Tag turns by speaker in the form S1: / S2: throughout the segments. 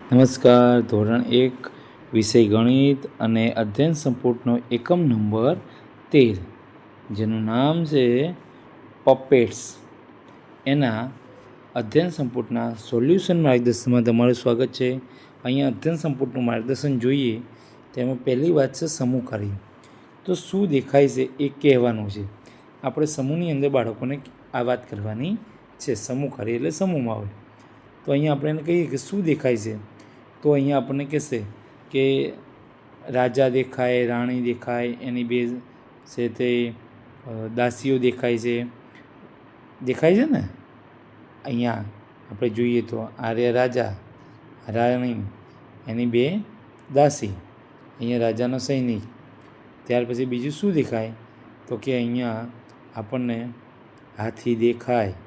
S1: નમસ્કાર. ધોરણ 1 વિષય ગણિત અને અધ્યયન સંપુટનો એકમ નંબર 13, જેનું નામ છે પપેટ્સ, એના અધ્યયન સંપુટના સોલ્યુશન માર્ગદર્શનમાં તમારું સ્વાગત છે. અહીંયા અધ્યયન સંપુટનું માર્ગદર્શન જોઈએ તેમાં પહેલી વાત છે સમૂહ કાર્ય. તો શું દેખાય છે એ કહેવાનું છે. આપણે સમૂહની અંદર બાળકોને આ વાત કરવાની છે. સમૂહ કાર્ય એટલે સમૂહમાં હોય. તો અહીંયા આપણે એને કહીએ કે શું દેખાય છે, તો અહીંયા આપણને કહેશે કે રાજા દેખાય, રાણી દેખાય, એની બે છે તે દાસીઓ દેખાય છે. દેખાય છે ને? અહીંયા આપણે જોઈએ તો આર્ય રાજા, રાણી, એની બે દાસી, અહીંયા રાજાનો સૈનિક. ત્યાર પછી બીજું શું દેખાય, તો કે અહીંયા આપણને હાથી દેખાય,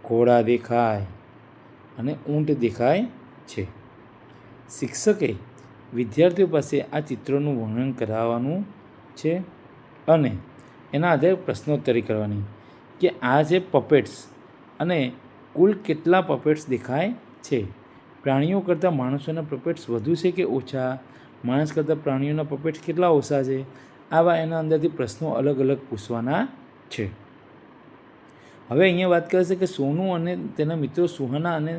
S1: ઘોડા દેખાય અને ઊંટ દેખાય છે. શિક્ષકે વિદ્યાર્થીઓ પાસે આ ચિત્રોનું વર્ણન કરાવવાનું છે અને એના આધારે પ્રશ્નોત્તરી કરવાની કે આ છે પપેટ્સ અને કુલ કેટલા પપેટ્સ દેખાય છે. પ્રાણીઓ કરતાં માણસોના પપેટ્સ વધુ છે કે ઓછા? માણસ કરતાં પ્રાણીઓના પપેટ્સ કેટલા ઓછા છે? આવા એના અંદરથી પ્રશ્નો અલગ અલગ પૂછવાના છે. હવે અહીંયા વાત કરે છે કે સોનુ અને તેના મિત્રો સુહાના અને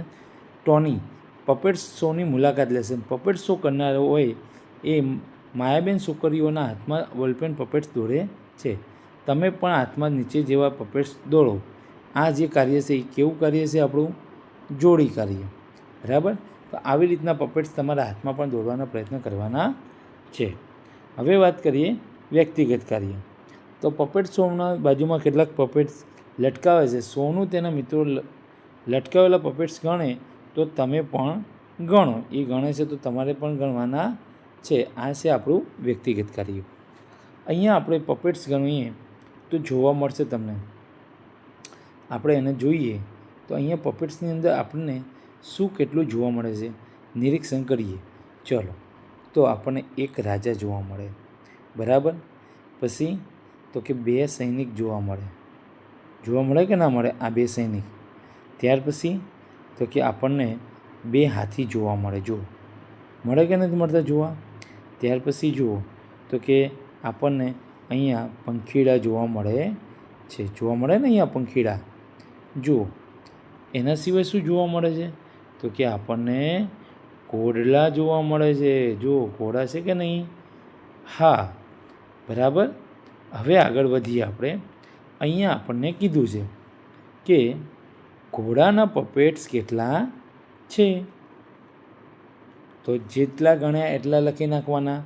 S1: ટોની પપેટ્સ શોની મુલાકાત લેશે. પપેટ શો કરનારો હોય એ માયાબેન છોકરીઓના હાથમાં બોલપેન પપેટ્સ દોરે છે. તમે પણ હાથમાં નીચે જેવા પપેટ્સ દોરો. આ જે કાર્ય છે એ કેવું કાર્ય છે? આપણું જોડી કાર્ય. બરાબર? તો આવી રીતના પપેટ્સ તમારા હાથમાં પણ દોરવાના પ્રયત્ન કરવાના છે. હવે વાત કરીએ વ્યક્તિગત કાર્ય. તો પપેટ શોના બાજુમાં કેટલાક પપેટ્સ લટકાવે છે. સોનું તેના મિત્રો લટકાવેલા પપેટ્સ ગણે તો તમે પણ ગણો. એ ગણે છે તો તમારે પણ ગણવાના છે. આ છે આપણું વ્યક્તિગત કાર્ય. અહીંયા આપણે પપેટ્સ ગણીએ તો જોવા મળશે તમને. આપણે એને જોઈએ તો અહીંયા પપેટ્સની અંદર આપણને શું કેટલું જોવા મળે છે નિરીક્ષણ કરીએ. ચલો, તો આપણને એક રાજા જોવા મળે. બરાબર? પછી તો કે બે સૈનિક જોવા મળે. જોવા મળે કે ના મળે? આ બે સૈનિક. ત્યાર પછી તો કે આપણને બે હાથી જોવા મળે. જુઓ, મળે કે નથી મળતા જોવા? ત્યાર પછી જુઓ તો કે આપણને અહીંયા પંખીડા જોવા મળે છે. જોવા મળે ને અહીંયા પંખીડા? જુઓ, એના સિવાય શું જોવા મળે છે? તો કે આપણને ઘોડલા જોવા મળે છે. જુઓ, ઘોડા છે કે નહીં? હા, બરાબર. હવે આગળ વધીએ આપણે. અહીંયા આપણને કીધું છે કે ઘોડાના પપેટ્સ કેટલા છે? તો જેટલા ગણ્યા એટલા લખી નાખવાના.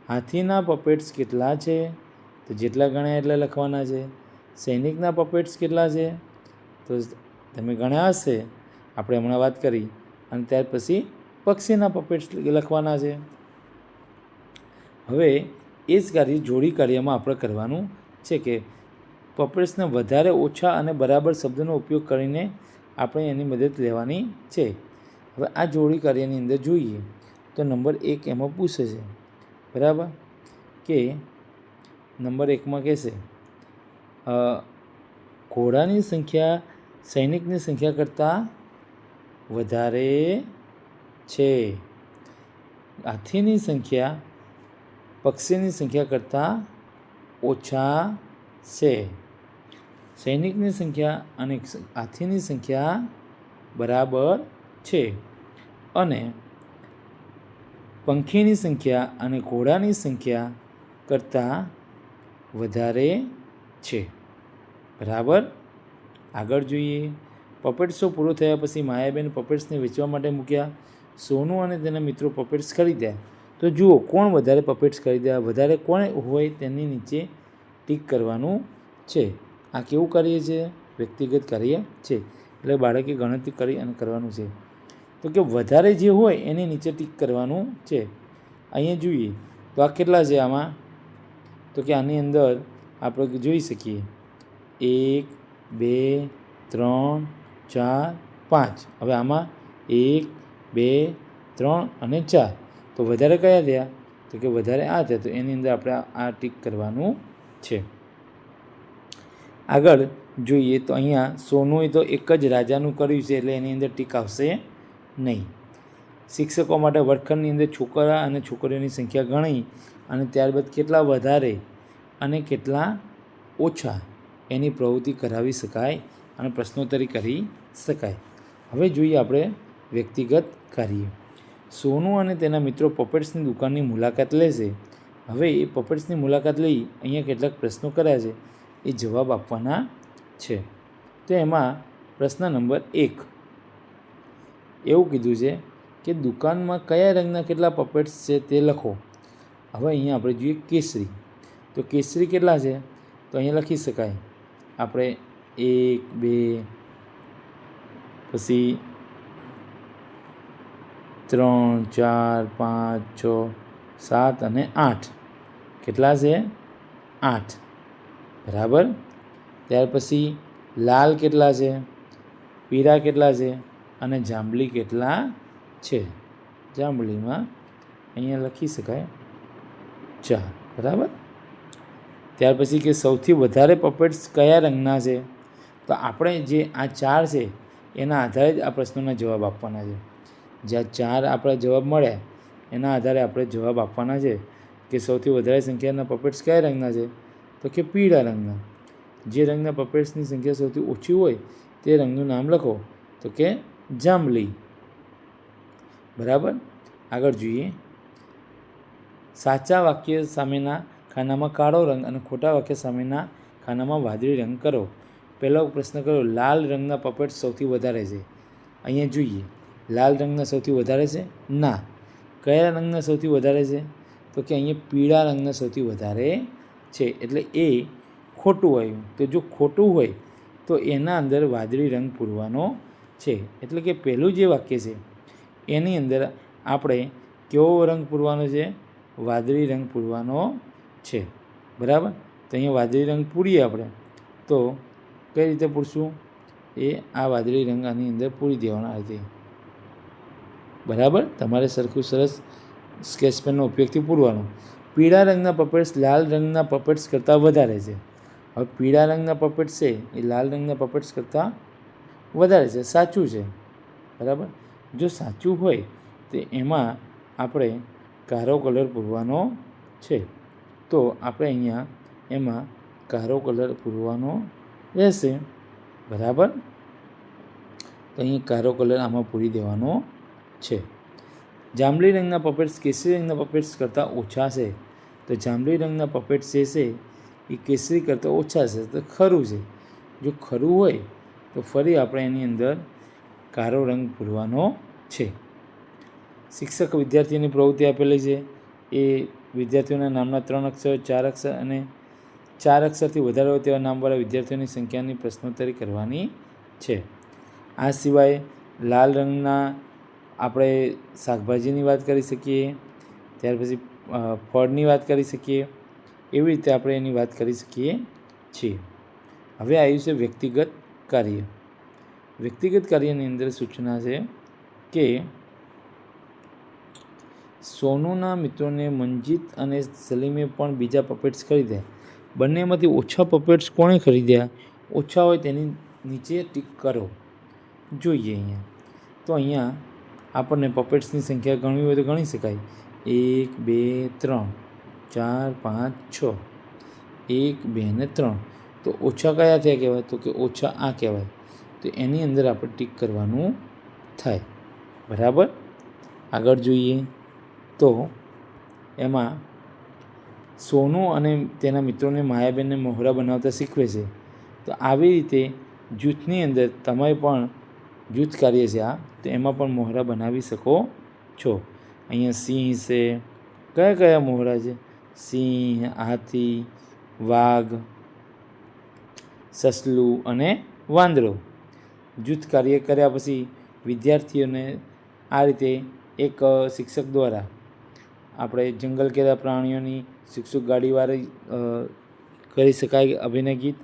S1: હાથીના પપેટ્સ કેટલા છે? તો જેટલા ગણ્યા એટલા લખવાના છે. સૈનિકના પપેટ્સ કેટલા છે? તો તમે ગણ્યા હશે, આપણે હમણાં વાત કરી. અને ત્યાર પછી પક્ષીના પપેટ્સ લખવાના છે. હવે એ જ કાર્ય જોડી કાર્યમાં આપણે કરવાનું છે કે પપેટ્સને વધારે, ઓછા અને બરાબર શબ્દનો ઉપયોગ કરીને આપણે એની મદદ લેવાની છે. હવે આ જોડી કાર્યની અંદર જોઈએ તો નંબર 1 એમાં પૂછે છે. બરાબર? કે નંબર 1માં કહેશે ઘોડાની સંખ્યા સૈનિકની સંખ્યા કરતાં વધારે છે. હાથીની સંખ્યા પક્ષીની સંખ્યા કરતાં ઓછા છે. સૈનિકની સંખ્યા અને હાથીની સંખ્યા બરાબર છે. અને પંખીની સંખ્યા અને ઘોડાની સંખ્યા કરતાં વધારે છે. બરાબર? આગળ જોઈએ. પપેટ શો પૂરો થયા પછી માયાબેન પપેટ્સને વેચવા માટે મૂક્યા. સોનુ અને તેના મિત્રો પપેટ્સ ખરીદ્યા. તો જુઓ, કોણ વધારે પપેટ્સ ખરીદ્યા? વધારે કોણ હોય તેની નીચે ટીક કરવાનું છે. આ કેવું કાર્ય છે? વ્યક્તિગત કાર્ય છે. એટલે બાળકે ગણતરી કરી અને કરવાનું છે. તો કે વધારે જે હોય એની નીચે ટીક કરવાનું છે. અહીંયા જોઈએ તો આ કેટલા છે આમાં? તો કે આની અંદર આપણે જોઈ શકીએ 1, 2, 3, 4, 5. હવે આમાં 1, 2, 3 અને 4. તો વધારે કયા થયા? તો કે વધારે આ થયા. તો એની અંદર આપણે આ ટીક કરવાનું છે. આગળ જોઈએ તો અહીંયા સોનુએ તો એક જ રાજાનું કર્યું છે એટલે એની અંદર ટીક આવશે નહીં. શિક્ષકો માટે વર્ગખંડની અંદર છોકરા અને છોકરીઓની સંખ્યા ગણી અને ત્યારબાદ કેટલા વધારે અને કેટલા ઓછા એની પ્રવૃત્તિ કરાવી શકાય અને પ્રશ્નોત્તરી કરી શકાય. હવે જોઈએ આપણે વ્યક્તિગત કાર્ય. સોનુ અને તેના મિત્રો પપેટ્સની દુકાનની મુલાકાત લેશે. હવે એ પપેટ્સની મુલાકાત લઈ અહીંયા કેટલાક પ્રશ્નો કર્યા છે, એ જવાબ આપવાના છે. તો એમાં પ્રશ્ન નંબર 1 એવું કીધું છે કે દુકાનમાં કયા રંગના કેટલા પપેટ્સ છે તે લખો. હવે અહીંયા આપણે જોઈએ કેસરી. તો કેસરી કેટલા છે? તો અહીંયા લખી શકાય આપણે 1 2 પછી 3 4 5 6 7 અને 8. કેટલા છે? 8. બરાબર. ત્યાર પછી લાલ કેટલા છે, પીળા કેટલા છે અને જાંબલી કેટલા છે? જાંબલીમાં અહીંયા લખી શકાય 4. બરાબર. ત્યાર પછી કે સૌથી વધારે પપેટ્સ કયા રંગના છે? તો આપણે જે આ 4 છે એના આધારે જ આ પ્રશ્નોના જવાબ આપવાના છે. જ્યાં 4 આપણા જવાબ મળ્યા એના આધારે આપણે જવાબ આપવાના છે કે સૌથી વધારે સંખ્યાના પપેટ્સ કયા રંગના છે? તો કે પીળા રંગના. જે રંગના પપેટ્સની સંખ્યા સૌથી ઓછી હોય તે રંગનું નામ લખો. તો કે જાંબલી. બરાબર. આગળ જોઈએ. સાચા વાક્ય સામેના ખાનામાં કાળો રંગ અને ખોટા વાક્ય સામેના ખાનામાં વાદળી રંગ કરો. પહેલો પ્રશ્ન કરો, લાલ રંગના પપેટ્સ સૌથી વધારે છે. અહીંયા જોઈએ, લાલ રંગના સૌથી વધારે છે? ના. કયા રંગના સૌથી વધારે છે? તો કે અહીંયા પીળા રંગના સૌથી વધારે છે, એટલે એ ખોટું આવ્યું. તો જો ખોટું હોય તો એના અંદર વાદળી રંગ પૂરવાનો છે. એટલે કે પહેલું જે વાક્ય છે એની અંદર આપણે કેવો રંગ પૂરવાનો છે? વાદળી રંગ પૂરવાનો છે. બરાબર. તો અહીંયા વાદળી રંગ પૂરીએ આપણે તો કઈ રીતે પૂરશું? એ આ વાદળી રંગ આની અંદર પૂરી દેવાનો આ રીતે. બરાબર. તમારે સરખું સરસ સ્કેચ પેનનો ઉપયોગથી પૂરવાનું. પીળા રંગના પપેટ્સ લાલ રંગના પપેટ્સ કરતાં વધારે છે. હવે પીળા રંગના પપેટ્સ છે એ લાલ રંગના પપેટ્સ કરતાં વધારે છે. સાચું છે. બરાબર. જો સાચું હોય તો એમાં આપણે કાળો કલર પૂરવાનો છે. તો આપણે અહીંયા એમાં કાળો કલર પૂરવાનો રહેશે. બરાબર. તો અહીં કાળો કલર આમાં પૂરી દેવાનો છે. જાંબલી રંગના પપેટ્સ કેસરી રંગના પપેટ્સ કરતાં ઓછા છે. તો જાંબલી રંગના પપેટ્સ જે છે એ કેસરી કરતાં ઓછા છે. તો ખરું છે. જો ખરું હોય તો ફરી આપણે એની અંદર કાળો રંગ પૂરવાનો છે. શિક્ષક વિદ્યાર્થીઓની પ્રવૃત્તિ આપેલી છે. એ વિદ્યાર્થીઓના નામના 3 અક્ષર 4 અક્ષર અને 4 અક્ષરથી વધારે હોય તેવા નામવાળા વિદ્યાર્થીઓની સંખ્યાની પ્રશ્નોત્તરી કરવાની છે. આ સિવાય લાલ રંગના આપણે શાકભાજીની વાત કરી શકીએ, ત્યાર પછી ફળની વાત કરી શકીએ. એવી રીતે આપણે એની વાત કરી શકીએ છીએ. હવે આવ્યું છે વ્યક્તિગત કાર્ય. વ્યક્તિગત કાર્યની અંદર સૂચના છે કે સોનુના મિત્રોને મંજીત અને સલીમે પણ બીજા પપેટ્સ ખરીદ્યા. બંનેમાંથી ઓછા પપેટ્સ કોણે ખરીદ્યા? ઓછા હોય તેની નીચે ટીક કરો. જોઈએ અહીંયા. તો અહીંયા આપણને પપેટ્સની સંખ્યા ગણવી હોય તો ગણી શકાય. 1 2 3 4 5 6. 1 2 ને 3. તો ઓછા કયા થયા કહેવાય? તો કે ઓછા આ કહેવાય. તો એની અંદર આપણે ટીક કરવાનું થાય. બરાબર. આગળ જોઈએ તો એમાં સોનુ અને તેના મિત્રોને માયાબેનને મોહરા બનાવતા શીખવે છે. તો આવી રીતે જૂથની અંદર તમે પણ જૂથ કાર્ય છે આ, તો એમાં પણ મોહરા બનાવી શકો છો. અહીંયા સિંહ છે. કયા કયા મોહરા છે? સિંહ, હાથી, વાઘ, સસલું અને વાંદરો. જૂથ કાર્ય કર્યા પછી વિદ્યાર્થીઓને આ રીતે એક શિક્ષક દ્વારા આપણે જંગલ કેરા પ્રાણીઓની શિક્ષક ગાડીવાળી કરી શકાય અભિનય ગીત,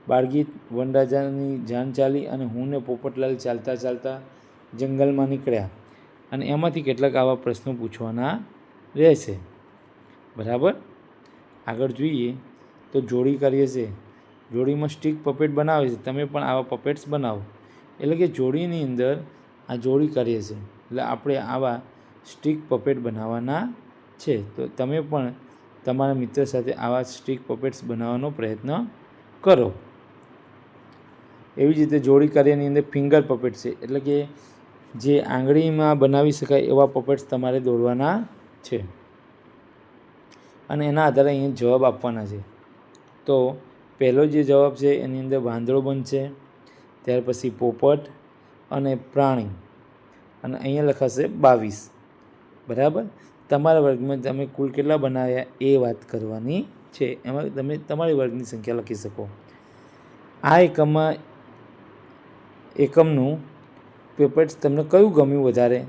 S1: બાળગીત, વનરાજાની જાન ચાલી અને હું ને પોપટલાલ ચાલતા ચાલતા જંગલમાં નીકળ્યા. અને એમાંથી કેટલાક આવા પ્રશ્નો પૂછવાના રહેશે. બરાબર. આગળ જોઈએ તો જોડી કાર્ય છે. જોડીમાં સ્ટીક પપેટ બનાવે છે. તમે પણ આવા પપેટ્સ બનાવો. એટલે કે જોડીની અંદર આ જોડી કાર્ય છે. એટલે આપણે આવા સ્ટીક પપેટ બનાવવાના છે. તો તમે પણ તમારા મિત્ર સાથે આવા સ્ટીક પપેટ્સ બનાવવાનો પ્રયત્ન કરો. એવી જ રીતે જોડી કાર્યની અંદર ફિંગર પપેટ છે, એટલે કે જે આંગળીમાં બનાવી શકાય એવા પપેટ્સ તમારે દોરવાના છે અને એના આધારે અહીંયા જવાબ આપવાના છે. તો પહેલો જે જવાબ છે એની અંદર વાંદરો બનશે, ત્યાર પછી પોપટ અને પ્રાણી, અને અહીંયા લખાશે 22. બરાબર. તમારા વર્ગમાં તમે કુલ કેટલા બનાવ્યા એ વાત કરવાની છે. એમાં તમે તમારી વર્ગની સંખ્યા લખી શકો. આ એકમનું પપેટ્સ તમને કયું ગમ્યું વધારે?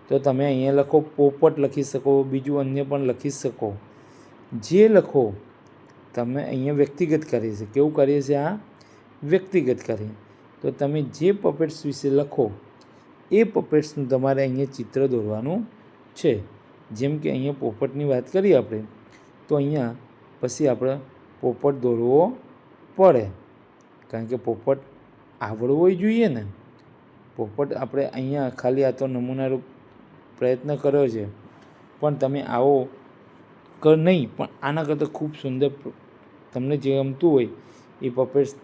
S1: તો તમે અહીંયા લખો પોપટ લખી શકો, બીજું અન્ય પણ લખી શકો. જે લખો તમે અહીંયા વ્યક્તિગત કાર્ય છે. કેવું કાર્ય છે આ? વ્યક્તિગત કાર્ય. તો તમે જે પપેટ્સ વિશે લખો એ પપેટ્સનું તમારે અહીંયા ચિત્ર દોરવાનું છે. જેમ કે અહીંયા પોપટની વાત કરીએ આપણે, તો અહીંયા પછી આપણે પોપટ દોરવો પડે, કારણ કે પોપટ આવડવો જોઈએ ને. પોપટ આપણે અહીંયા ખાલી આ તો નમૂનારૂપ પ્રયત્ન કર્યો છે, પણ તમે આવો નહીં, પણ આના કરતાં ખૂબ સુંદર તમને જે ગમતું હોય એ પપેટ્સ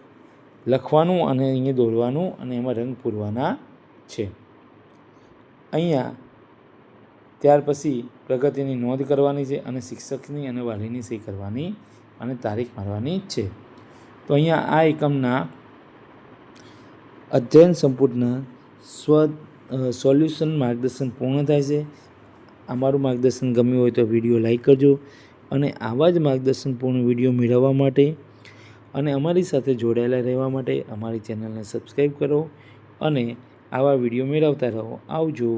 S1: લખવાનું અને અહીંયા દોરવાનું અને એમાં રંગ પૂરવાના છે. અહીંયા ત્યાર પછી પ્રગતિની નોંધ કરવાની છે અને શિક્ષકની અને વાલીની સહી કરવાની અને તારીખ મારવાની છે. તો અહીંયા આ એકમના અધ્યયન સંપૂર્ણ સોલ્યુશન માર્ગદર્શન પૂર્ણ થાય છે. અમારું માર્ગદર્શન ગમ્યું હોય તો વિડીયો લાઈક કરજો, અને આવા જ માર્ગદર્શનપૂર્ણ વિડીયો મેળવવા માટે અને અમારી સાથે જોડાયેલા રહેવા માટે અમારી ચેનલને સબસ્ક્રાઈબ કરો અને આવા વિડીયો મેળવતા રહો. આવજો.